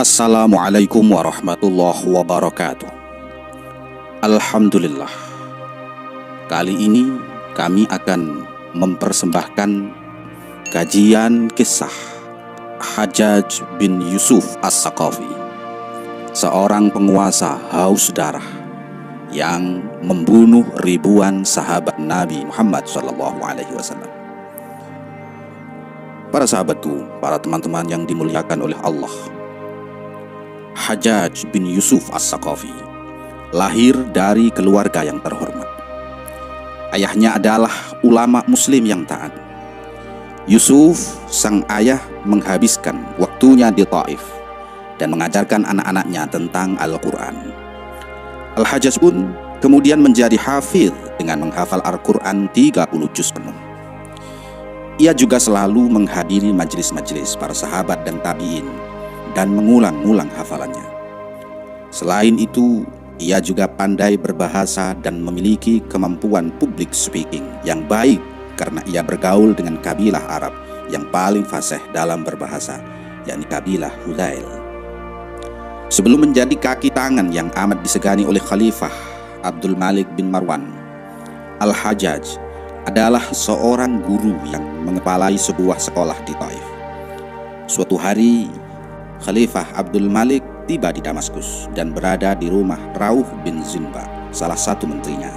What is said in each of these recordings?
Assalamualaikum warahmatullahi wabarakatuh. Alhamdulillah. Kali ini kami akan mempersembahkan kajian kisah Hajjaj bin Yusuf As-Saqafi, seorang penguasa haus darah yang membunuh ribuan sahabat Nabi Muhammad SAW. Para sahabatku, para teman-teman yang dimuliakan oleh Allah, Hajjaj bin Yusuf As-Saqafi lahir dari keluarga yang terhormat. Ayahnya adalah ulama muslim yang taat. Yusuf, sang ayah, menghabiskan waktunya di Taif dan mengajarkan anak-anaknya tentang Al-Quran. Al-Hajjaj pun kemudian menjadi hafidh dengan menghafal Al-Quran 30 juz penuh. Ia juga selalu menghadiri majelis-majelis para sahabat dan tabi'in dan mengulang-ulang hafalannya. Selain itu, ia juga pandai berbahasa dan memiliki kemampuan public speaking yang baik karena ia bergaul dengan kabilah Arab yang paling fasih dalam berbahasa, yakni kabilah Hudzail. Sebelum menjadi kaki tangan yang amat disegani oleh Khalifah Abdul Malik bin Marwan, Al-Hajjaj adalah seorang guru yang mengepalai sebuah sekolah di Taif. Suatu hari, Khalifah Abdul Malik tiba di Damaskus dan berada di rumah Rauh bin Zinba, salah satu menterinya.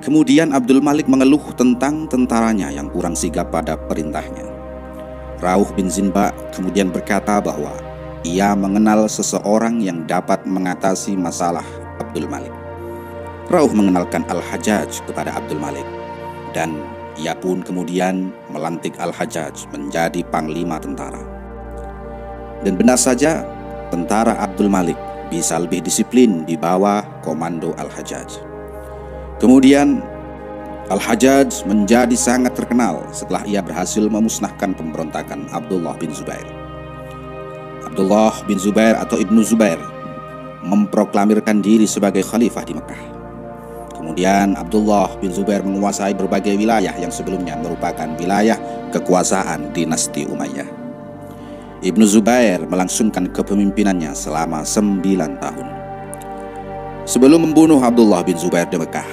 Kemudian Abdul Malik mengeluh tentang tentaranya yang kurang sigap pada perintahnya. Rauh bin Zinba kemudian berkata bahwa ia mengenal seseorang yang dapat mengatasi masalah Abdul Malik. Rauh mengenalkan Al-Hajjaj kepada Abdul Malik, dan ia pun kemudian melantik Al-Hajjaj menjadi panglima tentara. Dan benar saja, tentara Abdul Malik bisa lebih disiplin di bawah komando Al-Hajjaj. Kemudian Al-Hajjaj menjadi sangat terkenal setelah ia berhasil memusnahkan pemberontakan Abdullah bin Zubair. Abdullah bin Zubair atau Ibnu Zubair memproklamirkan diri sebagai khalifah di Mekah. Kemudian Abdullah bin Zubair menguasai berbagai wilayah yang sebelumnya merupakan wilayah kekuasaan dinasti Umayyah. Ibnu Zubair melangsungkan kepemimpinannya selama 9 tahun. Sebelum membunuh Abdullah bin Zubair di Mekah,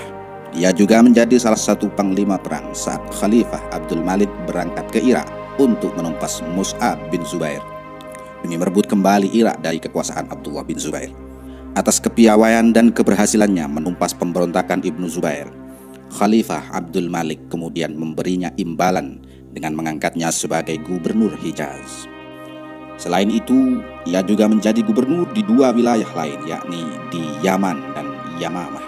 ia juga menjadi salah satu panglima perang saat Khalifah Abdul Malik berangkat ke Irak untuk menumpas Mus'ab bin Zubair demi merebut kembali Irak dari kekuasaan Abdullah bin Zubair. Atas kepiawaian dan keberhasilannya menumpas pemberontakan Ibnu Zubair, Khalifah Abdul Malik kemudian memberinya imbalan dengan mengangkatnya sebagai gubernur Hijaz. Selain itu, ia juga menjadi gubernur di 2 wilayah lain, yakni di Yaman dan Yamamah.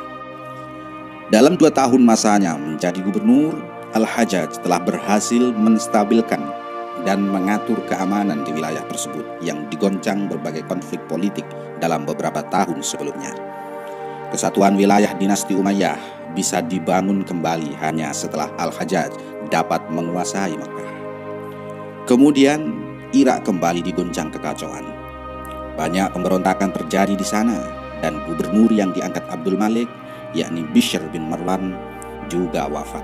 Dalam 2 tahun masanya menjadi gubernur, Al-Hajjaj telah berhasil menstabilkan dan mengatur keamanan di wilayah tersebut yang digoncang berbagai konflik politik dalam beberapa tahun sebelumnya. Kesatuan wilayah dinasti Umayyah bisa dibangun kembali hanya setelah Al-Hajjaj dapat menguasai Makkah. Kemudian Irak kembali digoncang kekacauan. Banyak pemberontakan terjadi di sana dan gubernur yang diangkat Abdul Malik, yakni Bishr bin Marwan, juga wafat.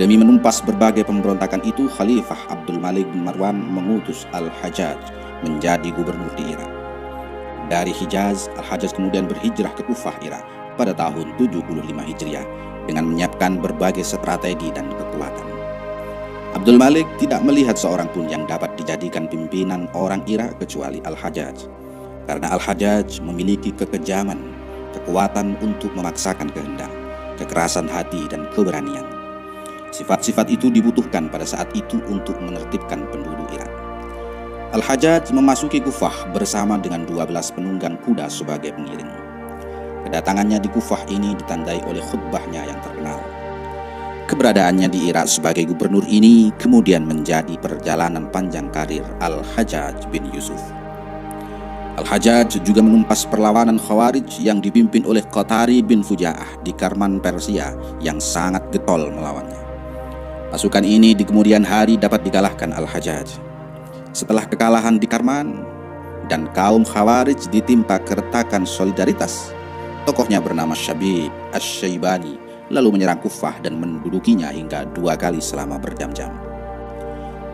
Demi menumpas berbagai pemberontakan itu, Khalifah Abdul Malik bin Marwan mengutus Al-Hajjaj menjadi gubernur di Irak. Dari Hijaz, Al-Hajjaj kemudian berhijrah ke Kufah, Irak pada tahun 75 Hijriah dengan menyiapkan berbagai strategi dan kekuatan. Abdul Malik tidak melihat seorang pun yang dapat dijadikan pimpinan orang Irak kecuali Al-Hajjaj, karena Al-Hajjaj memiliki kekejaman, kekuatan untuk memaksakan kehendak, kekerasan hati, dan keberanian. Sifat-sifat itu dibutuhkan pada saat itu untuk menertibkan penduduk Irak. Al-Hajjaj memasuki Kufah bersama dengan 12 penunggang kuda sebagai pengiring. Kedatangannya di Kufah ini ditandai oleh khutbahnya yang terkenal. Keberadaannya di Irak sebagai gubernur ini kemudian menjadi perjalanan panjang karir Al-Hajjaj bin Yusuf. Al-Hajjaj juga menumpas perlawanan Khawarij yang dipimpin oleh Qatari bin Fuja'ah di Karman, Persia yang sangat getol melawannya. Pasukan ini di kemudian hari dapat dikalahkan Al-Hajjaj. Setelah kekalahan di Karman dan kaum Khawarij ditimpa keretakan solidaritas, tokohnya bernama Syabib Asy-Syaibani lalu menyerang Kufah dan mendudukinya hingga 2 kali selama berjam-jam.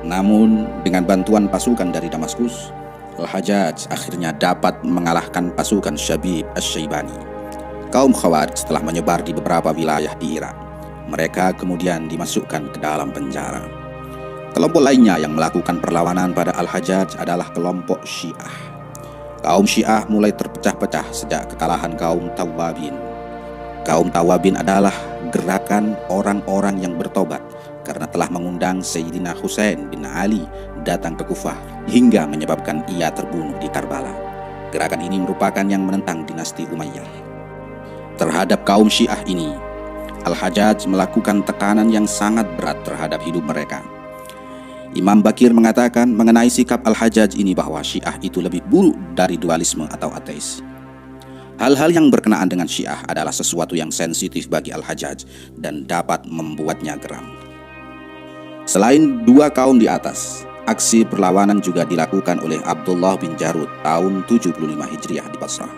Namun dengan bantuan pasukan dari Damaskus, Al-Hajjaj akhirnya dapat mengalahkan pasukan Syabib Asy-Syaibani. Kaum Khawarij telah menyebar di beberapa wilayah di Irak. Mereka kemudian dimasukkan ke dalam penjara. Kelompok lainnya yang melakukan perlawanan pada Al-Hajjaj adalah kelompok Syiah. Kaum Syiah mulai terpecah-pecah sejak kekalahan kaum Tawwabin. Kaum Tawwabin adalah gerakan orang-orang yang bertobat karena telah mengundang Sayyidina Husain bin Ali datang ke Kufah hingga menyebabkan ia terbunuh di Karbala. Gerakan ini merupakan yang menentang dinasti Umayyah. Terhadap kaum Syiah ini, Al-Hajjaj melakukan tekanan yang sangat berat terhadap hidup mereka. Imam Bakir mengatakan mengenai sikap Al-Hajjaj ini bahwa Syiah itu lebih buruk dari dualisme atau ateis. Hal-hal yang berkenaan dengan Syiah adalah sesuatu yang sensitif bagi Al-Hajjaj dan dapat membuatnya geram. Selain dua kaum di atas, aksi perlawanan juga dilakukan oleh Abdullah bin Jarud tahun 75 Hijriah di Basrah.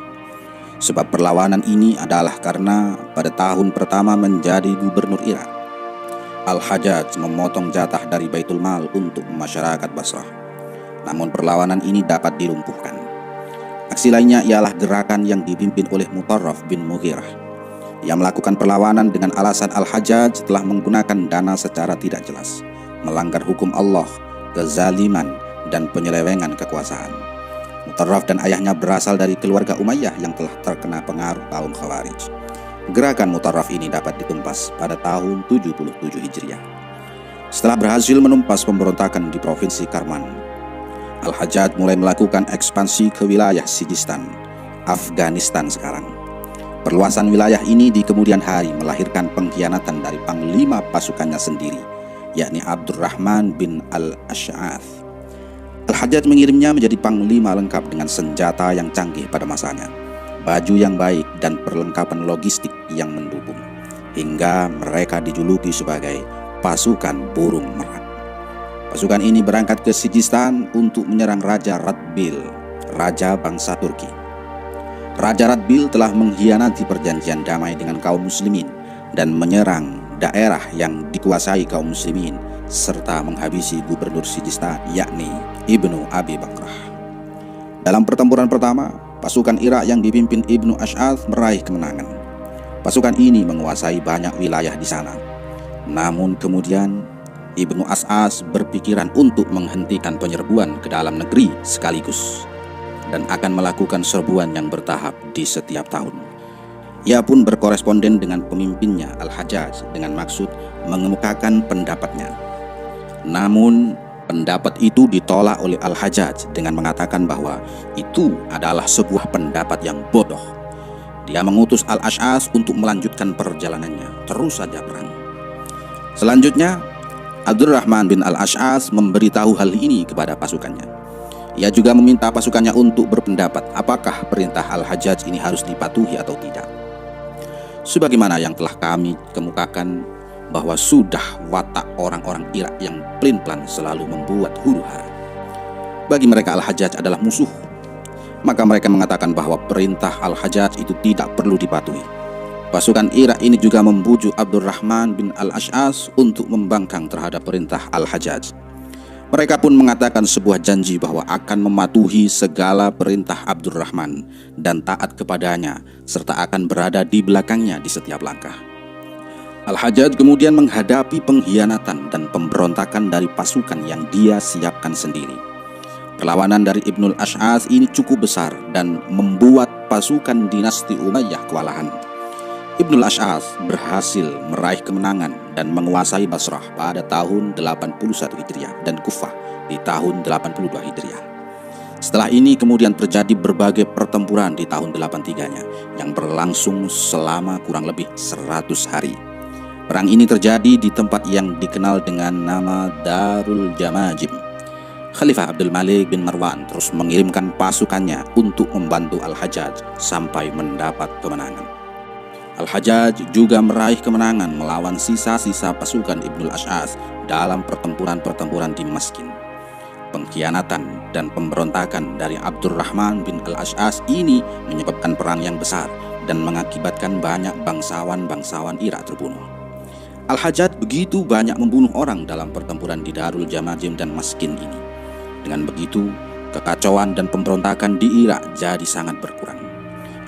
Sebab perlawanan ini adalah karena pada tahun pertama menjadi gubernur Irak, Al-Hajjaj memotong jatah dari Baitul Mal untuk masyarakat Basrah. Namun perlawanan ini dapat dilumpuhkan. Aksi lainnya ialah gerakan yang dipimpin oleh Mutarraf bin Mughirah yang melakukan perlawanan dengan alasan Al-Hajjaj telah menggunakan dana secara tidak jelas, melanggar hukum Allah, kezaliman, dan penyelewengan kekuasaan. Mutarraf dan ayahnya berasal dari keluarga Umayyah yang telah terkena pengaruh kaum Khawarij. Gerakan Mutarraf ini dapat ditumpas pada tahun 77 Hijriah. Setelah berhasil menumpas pemberontakan di provinsi Karman, Al-Hajjaj mulai melakukan ekspansi ke wilayah Sijistan, Afghanistan sekarang. Perluasan wilayah ini di kemudian hari melahirkan pengkhianatan dari panglima pasukannya sendiri, yakni Abdurrahman bin Al-Ash'ath. Al-Hajjaj mengirimnya menjadi panglima lengkap dengan senjata yang canggih pada masanya, baju yang baik, dan perlengkapan logistik yang mendukung, hingga mereka dijuluki sebagai pasukan burung merak. Pasukan ini berangkat ke Sijistan untuk menyerang Raja Radbil, raja bangsa Turki. Raja Radbil telah mengkhianati perjanjian damai dengan kaum muslimin dan menyerang daerah yang dikuasai kaum muslimin serta menghabisi gubernur Sijistan, yakni Ibnu Abi Bakrah. Dalam pertempuran pertama, pasukan Irak yang dipimpin Ibnu Ash'ath meraih kemenangan. Pasukan ini menguasai banyak wilayah di sana. Namun kemudian Ibnu Ash'ath berpikiran untuk menghentikan penyerbuan ke dalam negeri sekaligus dan akan melakukan serbuan yang bertahap di setiap tahun. Ia pun berkoresponden dengan pemimpinnya Al-Hajjaj dengan maksud mengemukakan pendapatnya. Namun pendapat itu ditolak oleh Al-Hajjaj dengan mengatakan bahwa itu adalah sebuah pendapat yang bodoh. Dia mengutus Al-Ash'ath untuk melanjutkan perjalanannya, terus saja perang. Selanjutnya, Abdurrahman bin Al-Ash'ath memberitahu hal ini kepada pasukannya. Ia juga meminta pasukannya untuk berpendapat apakah perintah Al-Hajjaj ini harus dipatuhi atau tidak. Sebagaimana yang telah kami kemukakan bahwa sudah watak orang-orang Irak yang pelin-pelan selalu membuat huru-hara. Bagi mereka Al-Hajjaj adalah musuh. Maka mereka mengatakan bahwa perintah Al-Hajjaj itu tidak perlu dipatuhi. Pasukan Irak ini juga membujuk Abdurrahman bin Al-Ash'ath untuk membangkang terhadap perintah Al-Hajjaj. Mereka pun mengatakan sebuah janji bahwa akan mematuhi segala perintah Abdurrahman dan taat kepadanya, serta akan berada di belakangnya di setiap langkah. Al-Hajjaj kemudian menghadapi pengkhianatan dan pemberontakan dari pasukan yang dia siapkan sendiri. Perlawanan dari Ibnul Ash'ath ini cukup besar dan membuat pasukan dinasti Umayyah kewalahan. Ibnul Ash'ath berhasil meraih kemenangan dan menguasai Basrah pada tahun 81 Hijriah dan Kufah di tahun 82 Hijriah. Setelah ini kemudian terjadi berbagai pertempuran di tahun 83-nya yang berlangsung selama kurang lebih 100 hari. Perang ini terjadi di tempat yang dikenal dengan nama Darul Jamajim. Khalifah Abdul Malik bin Marwan terus mengirimkan pasukannya untuk membantu Al-Hajjaj sampai mendapat kemenangan. Al-Hajjaj juga meraih kemenangan melawan sisa-sisa pasukan Ibnul Ash'ath dalam pertempuran-pertempuran di Maskin. Pengkhianatan dan pemberontakan dari Abdurrahman bin Al-Ash'ath ini menyebabkan perang yang besar dan mengakibatkan banyak bangsawan-bangsawan Irak terbunuh. Al-Hajjaj begitu banyak membunuh orang dalam pertempuran di Darul Jamajim dan Maskin ini. Dengan begitu, Kekacauan dan pemberontakan di Irak jadi sangat berkurang.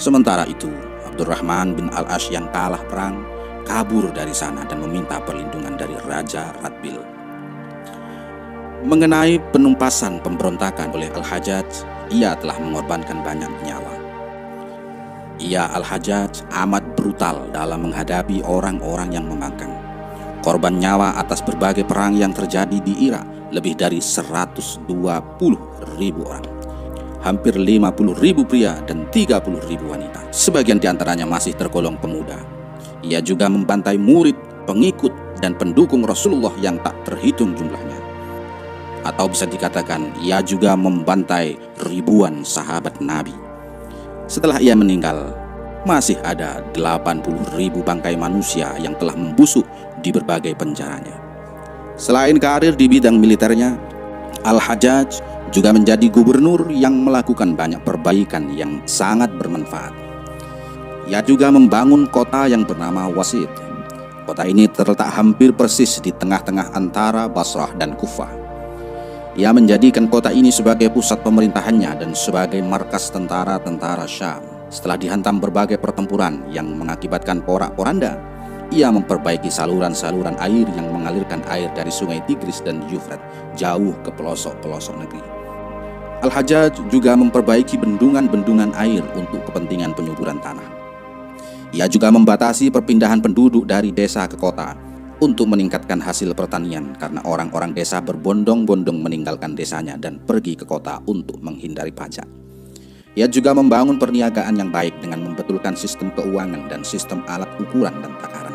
Sementara itu, Abdurrahman bin Al-Ash yang kalah perang kabur dari sana dan meminta perlindungan dari Raja Radbil. Mengenai penumpasan pemberontakan oleh Al-Hajjaj, ia telah mengorbankan banyak nyawa. Ia Al-Hajjaj amat brutal dalam menghadapi orang-orang yang membangkang. Korban nyawa atas berbagai perang yang terjadi di Irak lebih dari 120.000 orang. Hampir 50.000 pria dan 30.000 wanita. Sebagian diantaranya masih tergolong pemuda. Ia juga membantai murid, pengikut, dan pendukung Rasulullah yang tak terhitung jumlahnya. Atau bisa dikatakan ia juga membantai ribuan sahabat Nabi. Setelah ia meninggal, masih ada 80.000 bangkai manusia yang telah membusuk di berbagai penjaranya. Selain karir di bidang militernya, Al-Hajjaj juga menjadi gubernur yang melakukan banyak perbaikan yang sangat bermanfaat. Ia juga membangun kota yang bernama Wasit. Kota ini terletak hampir persis di tengah-tengah antara Basrah dan Kufah. Ia menjadikan kota ini sebagai pusat pemerintahannya dan sebagai markas tentara-tentara Syam. Setelah dihantam berbagai pertempuran yang mengakibatkan porak-poranda, ia memperbaiki saluran-saluran air yang mengalirkan air dari sungai Tigris dan Yufrat jauh ke pelosok-pelosok negeri. Al-Hajjaj juga memperbaiki bendungan-bendungan air untuk kepentingan penyuburan tanah. Ia juga membatasi perpindahan penduduk dari desa ke kota untuk meningkatkan hasil pertanian karena orang-orang desa berbondong-bondong meninggalkan desanya dan pergi ke kota untuk menghindari pajak. Ia juga membangun perniagaan yang baik dengan membetulkan sistem keuangan dan sistem alat ukuran dan takaran.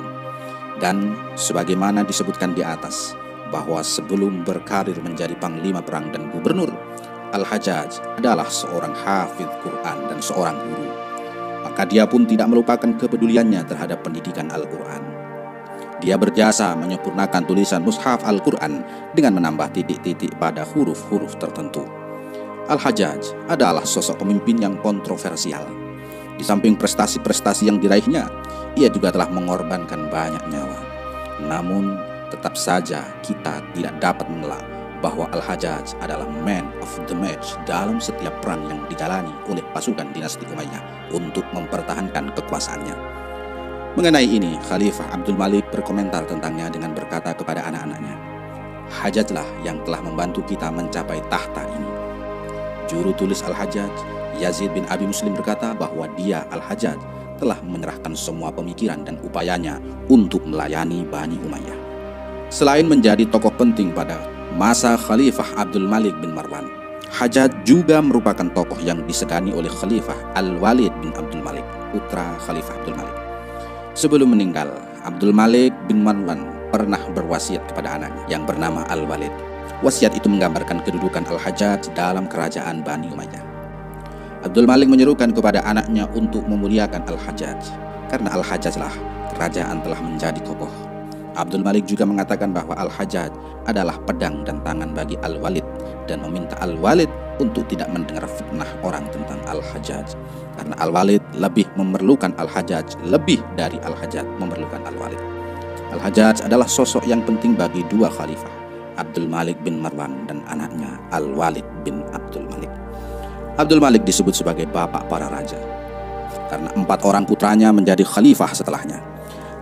Dan sebagaimana disebutkan di atas, bahwa sebelum berkarir menjadi panglima perang dan gubernur, Al-Hajjaj adalah seorang hafidz Quran dan seorang guru. Maka dia pun tidak melupakan kepeduliannya terhadap pendidikan Al-Quran. Dia berjasa menyempurnakan tulisan mushaf Al-Quran dengan menambah titik-titik pada huruf-huruf tertentu. Al-Hajjaj adalah sosok pemimpin yang kontroversial. Di samping prestasi-prestasi yang diraihnya, ia juga telah mengorbankan banyak nyawa. Namun, tetap saja kita tidak dapat menolak bahwa Al-Hajjaj adalah man of the match dalam setiap perang yang dijalani oleh pasukan dinasti Umayyah untuk mempertahankan kekuasaannya. Mengenai ini, Khalifah Abdul Malik berkomentar tentangnya dengan berkata kepada anak-anaknya, "Hajjajlah yang telah membantu kita mencapai tahta ini." Juru tulis Al-Hajjaj, Yazid bin Abi Muslim berkata bahwa dia Al-Hajjaj telah menyerahkan semua pemikiran dan upayanya untuk melayani Bani Umayyah. Selain menjadi tokoh penting pada masa Khalifah Abdul Malik bin Marwan, Hajjaj juga merupakan tokoh yang disegani oleh Khalifah Al-Walid bin Abdul Malik, putra Khalifah Abdul Malik. Sebelum meninggal, Abdul Malik bin Marwan pernah berwasiat kepada anaknya yang bernama Al-Walid. Wasiat itu menggambarkan kedudukan Al-Hajjaj dalam kerajaan Bani Umayyah. Abdul Malik menyerukan kepada anaknya untuk memuliakan Al-Hajjaj, karena Al-Hajjaj lah kerajaan telah menjadi kokoh. Abdul Malik juga mengatakan bahwa Al-Hajjaj adalah pedang dan tangan bagi Al-Walid dan meminta Al-Walid untuk tidak mendengar fitnah orang tentang Al-Hajjaj, karena Al-Walid lebih memerlukan Al-Hajjaj lebih dari Al-Hajjaj memerlukan Al-Walid. Al-Hajjaj adalah sosok yang penting bagi dua khalifah, Abdul Malik bin Marwan dan anaknya Al-Walid bin Abdul Malik. Abdul Malik disebut sebagai bapak para raja karena 4 orang putranya menjadi khalifah setelahnya.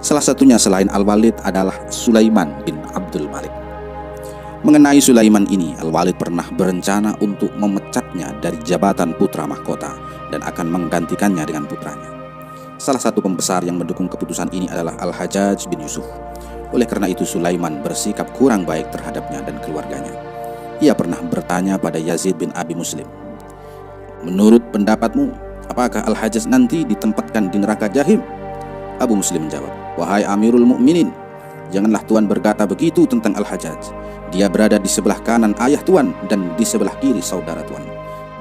Salah satunya selain Al-Walid adalah Sulaiman bin Abdul Malik. Mengenai Sulaiman ini, Al-Walid pernah berencana untuk memecatnya dari jabatan putra mahkota dan akan menggantikannya dengan putranya. Salah satu pembesar yang mendukung keputusan ini adalah Al-Hajjaj bin Yusuf. Oleh karena itu Sulaiman bersikap kurang baik terhadapnya dan keluarganya. Ia pernah bertanya pada Yazid bin Abi Muslim, "Menurut pendapatmu, apakah Al-Hajjaj nanti ditempatkan di neraka Jahim?" Abu Muslim menjawab, "Wahai Amirul Mukminin, janganlah Tuan berkata begitu tentang Al-Hajjaj. Dia berada di sebelah kanan ayah Tuan dan di sebelah kiri saudara Tuan.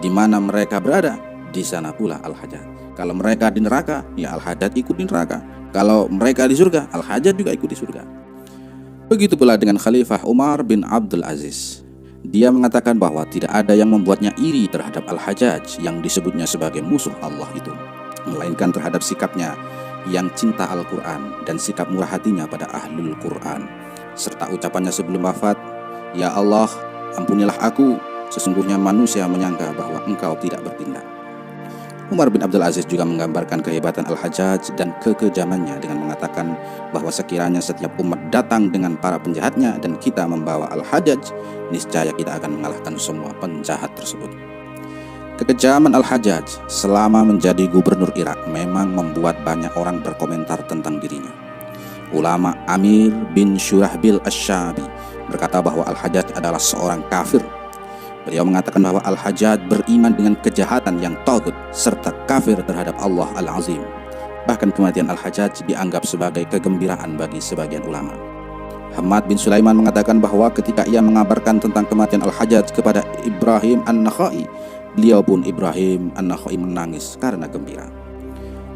Di mana mereka berada, di sana pula Al-Hajjaj. Kalau mereka di neraka, ya Al-Hajjaj ikut di neraka. Kalau mereka di surga, Al-Hajjaj juga ikut di surga." Begitu pula dengan Khalifah Umar bin Abdul Aziz. Dia mengatakan bahwa tidak ada yang membuatnya iri terhadap Al-Hajjaj yang disebutnya sebagai musuh Allah itu, melainkan terhadap sikapnya yang cinta Al-Quran dan sikap murah hatinya pada Ahlul Quran, serta ucapannya sebelum wafat, "Ya Allah, ampunilah aku Sesungguhnya manusia menyangka bahwa engkau tidak bertindak. Umar bin Abdul Aziz juga menggambarkan kehebatan Al-Hajjaj dan kekejamannya dengan mengatakan bahwa sekiranya setiap umat datang dengan para penjahatnya dan kita membawa Al-Hajjaj, niscaya kita akan mengalahkan semua penjahat tersebut. Kekejaman Al-Hajjaj selama menjadi gubernur Irak memang membuat banyak orang berkomentar tentang dirinya. Ulama Amir bin Shurahbil Asy-Syabi berkata bahwa Al-Hajjaj adalah seorang kafir. Beliau mengatakan bahwa Al-Hajjaj beriman dengan kejahatan yang tagut serta kafir terhadap Allah Al-Azim. Bahkan kematian Al-Hajjaj dianggap sebagai kegembiraan bagi sebagian ulama. Hamad bin Sulaiman mengatakan bahwa ketika ia mengabarkan tentang kematian Al-Hajjaj kepada Ibrahim An-Nakhai, beliau pun Ibrahim An-Nakhai menangis karena gembira.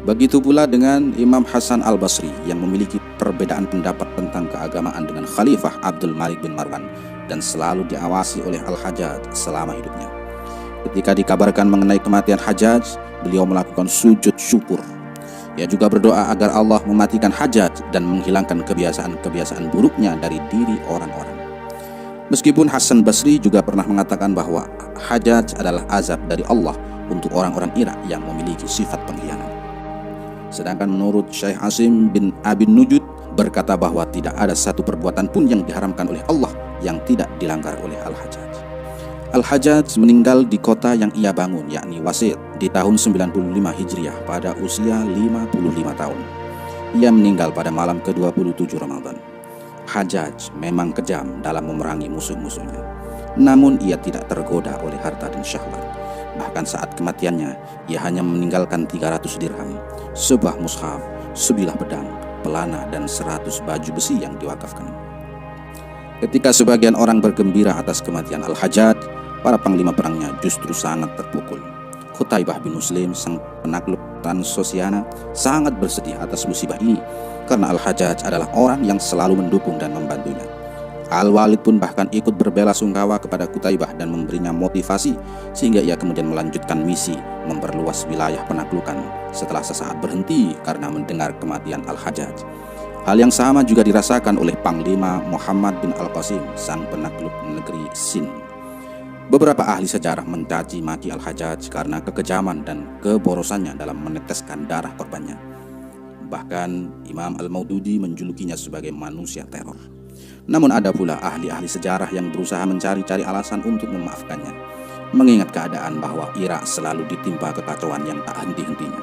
Begitu pula dengan Imam Hasan Al-Basri yang memiliki perbedaan pendapat tentang keagamaan dengan Khalifah Abdul Malik bin Marwan dan selalu diawasi oleh Al-Hajjaj selama hidupnya. Ketika dikabarkan mengenai kematian Hajjaj, beliau melakukan sujud syukur. Ia juga berdoa agar Allah mematikan Hajjaj dan menghilangkan kebiasaan-kebiasaan buruknya dari diri orang-orang. Meskipun Hasan Basri juga pernah mengatakan bahwa Hajjaj adalah azab dari Allah untuk orang-orang Irak yang memiliki sifat pengkhianat. Sedangkan menurut Syekh Asim bin Abin Nujud berkata bahwa tidak ada satu perbuatan pun yang diharamkan oleh Allah yang tidak dilanggar oleh Al-Hajjaj. Al-Hajjaj meninggal di kota yang ia bangun, yakni Wasit, di tahun 95 Hijriah pada usia 55 tahun. Ia meninggal pada malam ke-27 Ramadan. Hajjaj memang kejam dalam memerangi musuh-musuhnya. Namun ia tidak tergoda oleh harta dan syahwat. Bahkan saat kematiannya, ia hanya meninggalkan 300 dirham, sebuah mushaf, sebilah pedang, pelana, dan 100 baju besi yang diwakafkan. Ketika sebagian orang bergembira atas kematian Al-Hajjaj, para panglima perangnya justru sangat terpukul. Qutaibah bin Muslim, sang penakluk Transosiana, sangat bersedih atas musibah ini karena Al-Hajjaj adalah orang yang selalu mendukung dan membantunya. Al-Walid pun bahkan ikut berbelasungkawa kepada Qutaibah dan memberinya motivasi sehingga ia kemudian melanjutkan misi memperluas wilayah penaklukan setelah sesaat berhenti karena mendengar kematian Al-Hajjaj. Hal yang sama juga dirasakan oleh Panglima Muhammad bin Al-Qasim, sang penakluk negeri Sind. Beberapa ahli sejarah mencaci maki Al-Hajjaj karena kekejaman dan keborosannya dalam meneteskan darah korbannya. Bahkan Imam Al-Maududi menjulukinya sebagai manusia teror. Namun ada pula ahli-ahli sejarah yang berusaha mencari-cari alasan untuk memaafkannya, mengingat keadaan bahwa Irak selalu ditimpa kekacauan yang tak henti-hentinya.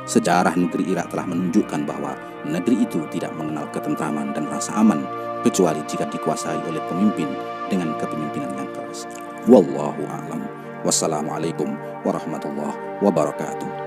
Sejarah negeri Irak telah menunjukkan bahwa negeri itu tidak mengenal ketentraman dan rasa aman kecuali jika dikuasai oleh pemimpin dengan kepemimpinan yang keras. Wallahu a'lam. Wassalamualaikum warahmatullahi wabarakatuh.